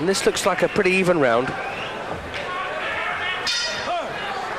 And this looks like a pretty even round.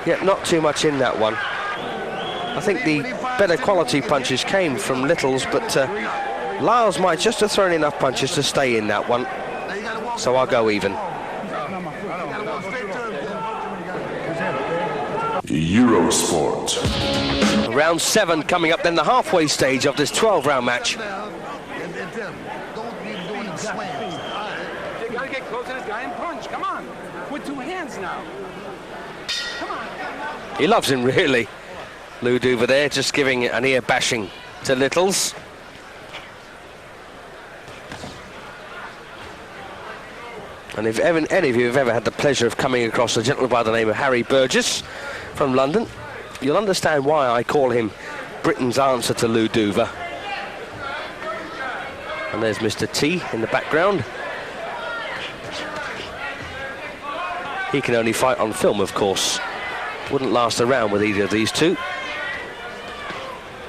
Yet not too much in that one. I think the better quality punches came from Liles, but Liles might just have thrown enough punches to stay in that one. So I'll go even. Eurosport. Round 7 coming up, then the halfway stage of this 12-round match. You gotta get close to this guy and punch. Come on. With 2 hands now. Come on. He loves him, really. Lou Duva there, just giving an ear bashing to Liles. And if any of you have ever had the pleasure of coming across a gentleman by the name of Harry Burgess from London, you'll understand why I call him Britain's answer to Lou Duva. And there's Mr. T in the background. He can only fight on film, of course. Wouldn't last around with either of these two.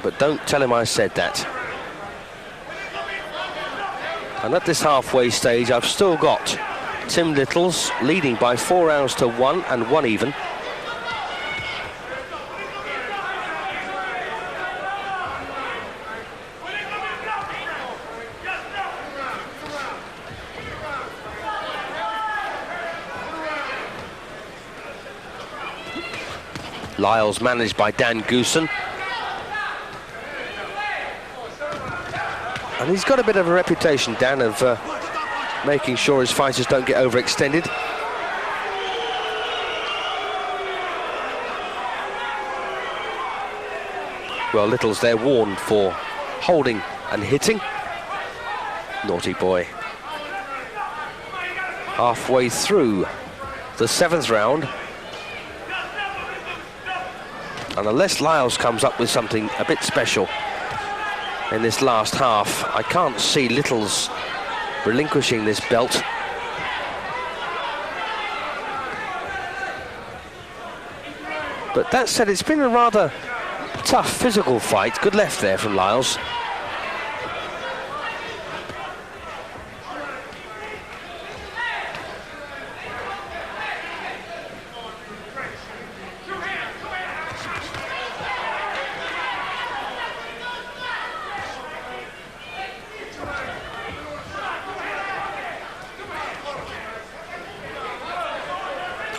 But don't tell him I said that. And at this halfway stage, I've still got Tim Liles leading by 4 rounds to 1 and 1 even. Liles managed by Dan Goosen. And he's got a bit of a reputation, Dan, of making sure his fighters don't get overextended. Well, Liles there warned for holding and hitting. Naughty boy. Halfway through the 7th round. And unless Liles comes up with something a bit special in this last half, I can't see Liles relinquishing this belt. But that said, it's been a rather tough physical fight. Good left there from Liles.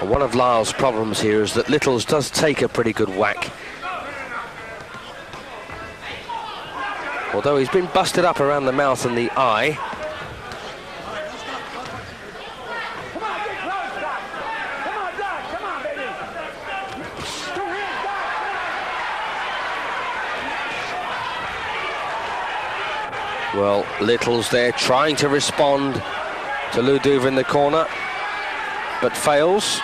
One of Liles' problems here is that Liles does take a pretty good whack. Although he's been busted up around the mouth and the eye. Come on, get close, Doc. Come on, Doc. Come on, baby. 2 hands, Doc. Well, Liles there trying to respond to Lou Duva in the corner, but fails.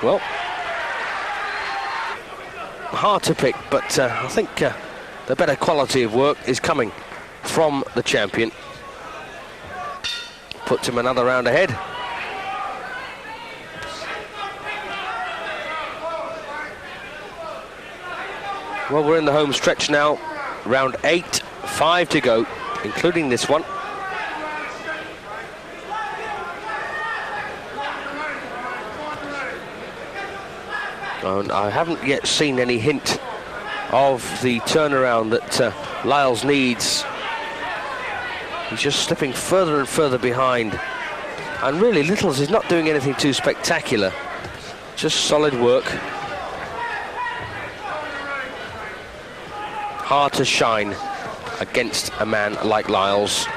Well, hard to pick, but I think the better quality of work is coming from the champion. Puts him another round ahead. Well, we're in the home stretch now. Round 8, 5 to go, including this one. And I haven't yet seen any hint of the turnaround that Liles needs. He's just slipping further and further behind. And really, Liles is not doing anything too spectacular. Just solid work. Hard to shine against a man like Liles.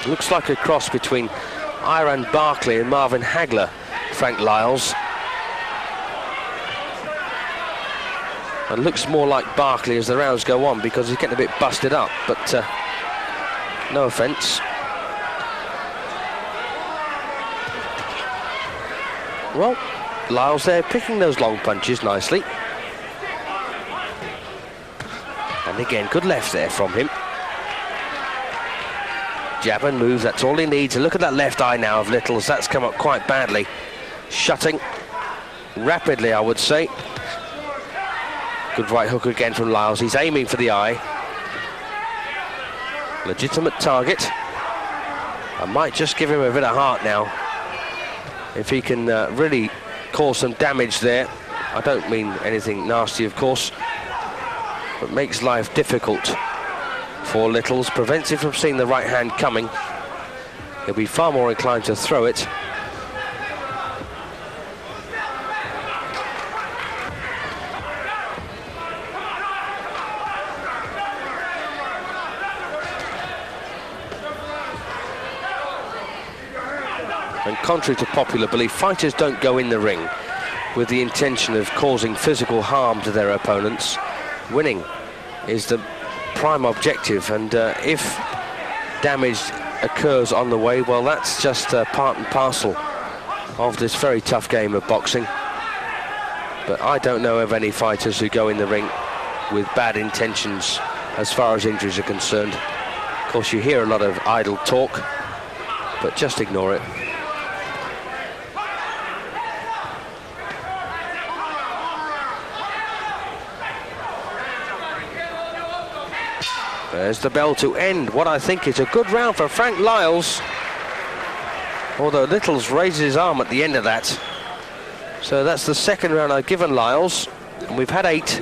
Looks like a cross between Iran Barkley and Marvin Hagler, Frank Liles. And looks more like Barkley as the rounds go on because he's getting a bit busted up, but no offence. Well, Liles there picking those long punches nicely. And again, good left there from him. Jab and move, that's all he needs. And look at that left eye now of Liles. That's come up quite badly. Shutting rapidly, I would say. Good right hook again from Liles. He's aiming for the eye. Legitimate target. I might just give him a bit of heart now. If he can really cause some damage there. I don't mean anything nasty, of course. But makes life difficult for Liles. Prevents him from seeing the right hand coming. He'll be far more inclined to throw it. And contrary to popular belief, fighters don't go in the ring with the intention of causing physical harm to their opponents. Winning is the prime objective, and if damage occurs on the way, well, that's just part and parcel of this very tough game of boxing. But I don't know of any fighters who go in the ring with bad intentions as far as injuries are concerned. Of course, you hear a lot of idle talk, but just ignore it. There's the bell to end what I think is a good round for Frank Liles. Although Liles raises his arm at the end of that. So that's the second round I've given Liles. And we've had 8.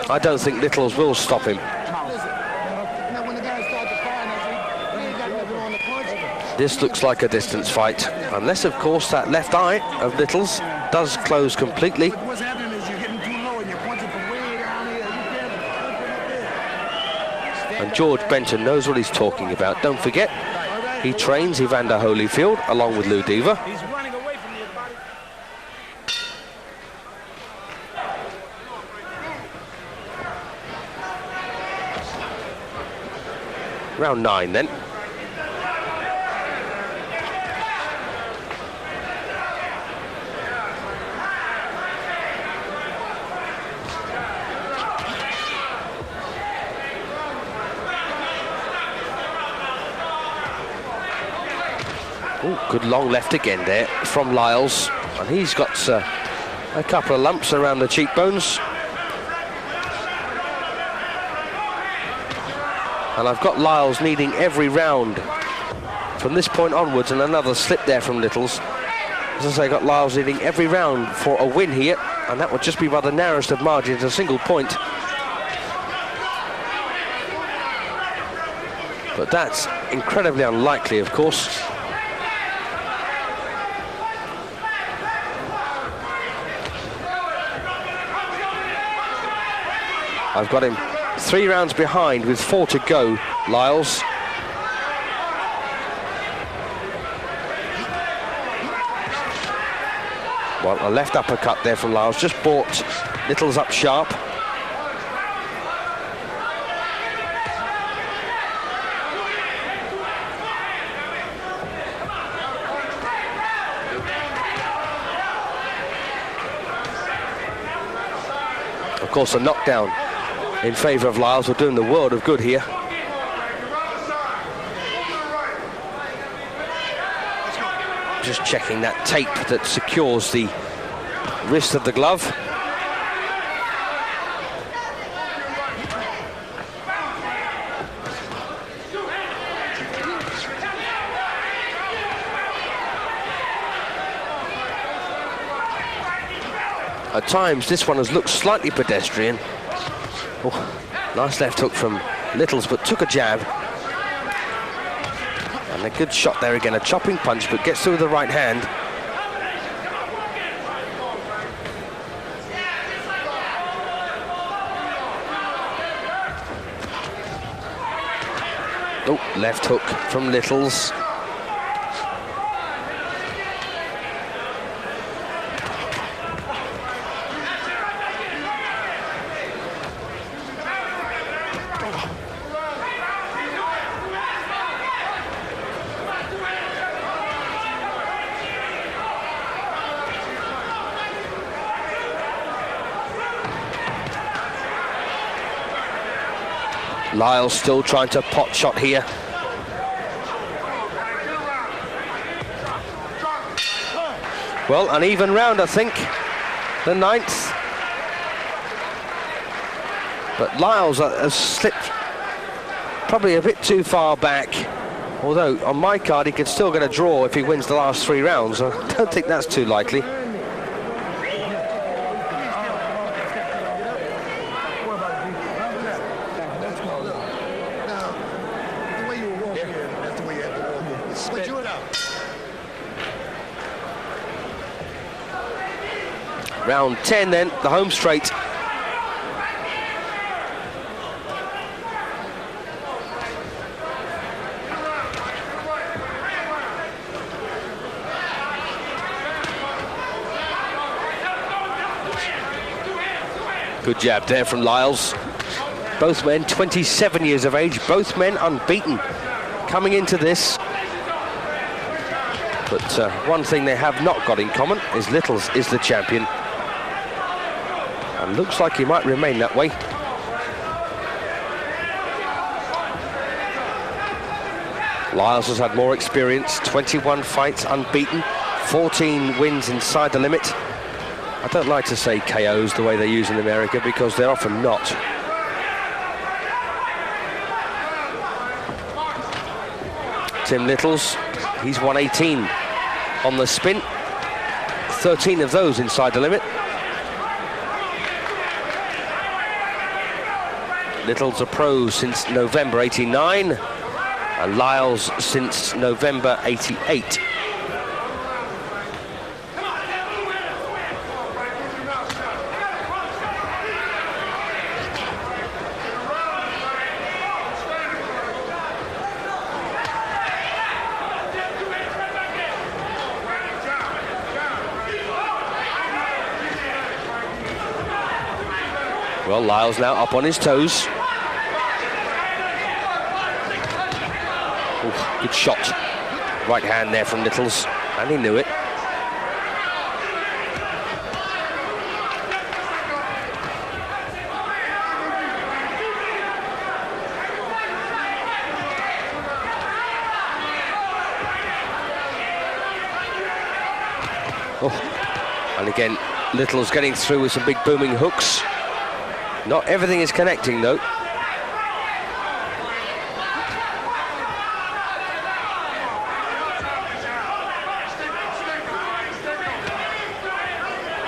I don't think Liles will stop him. This looks like a distance fight. Unless, of course, that left eye of Liles does close completely. And George Benton knows what he's talking about. Don't forget, he trains Evander Holyfield along with Lou Diva. He's running away from your body. Round 9 then. Ooh, good long left again there from Liles, and he's got a couple of lumps around the cheekbones. And I've got Liles needing every round from this point onwards, and another slip there from Liles. As I say, I got Liles needing every round for a win here, and that would just be by the narrowest of margins, a single point. But that's incredibly unlikely, of course. I've got him 3 rounds behind with 4 to go, Liles. Well, a left uppercut there from Liles, just brought Liles up sharp. Of course, a knockdown in favour of Liles. We're doing the world of good here. Just checking that tape that secures the wrist of the glove. At times, this one has looked slightly pedestrian. Oh, nice left hook from Liles, but took a jab. And a good shot there again, a chopping punch, but gets through with the right hand. Oh, left hook from Liles. Liles still trying to pot shot here. Well, an even round, I think, the 9th. But Liles has slipped probably a bit too far back. Although, on my card, he could still get a draw if he wins the last 3 rounds. I don't think that's too likely. Round 10 then, the home straight. Good jab there from Liles. Both men 27 years of age, both men unbeaten coming into this. But one thing they have not got in common is Liles is the champion. And looks like he might remain that way. Liles has had more experience, 21 fights unbeaten, 14 wins inside the limit. I don't like to say KOs the way they use in America because they're often not. Tim Liles, he's won 18 on the spin, 13 of those inside the limit. Liles a pro since November 89 and Liles since November 88. Well, Liles now up on his toes. Ooh, good shot. Right hand there from Liles, and he knew it. Oh, and again, Liles getting through with some big booming hooks. Not everything is connecting, though.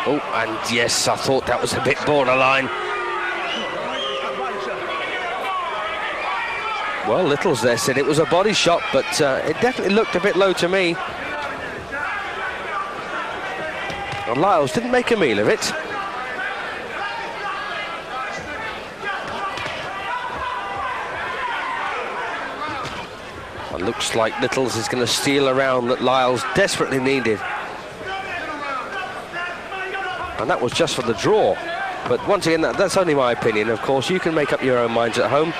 Oh, and yes, I thought that was a bit borderline. Well, Liles there said it was a body shot, but it definitely looked a bit low to me. And Liles didn't make a meal of it. Looks like Liles is going to steal a round that Liles desperately needed. And that was just for the draw. But once again, that's only my opinion, of course. You can make up your own minds at home.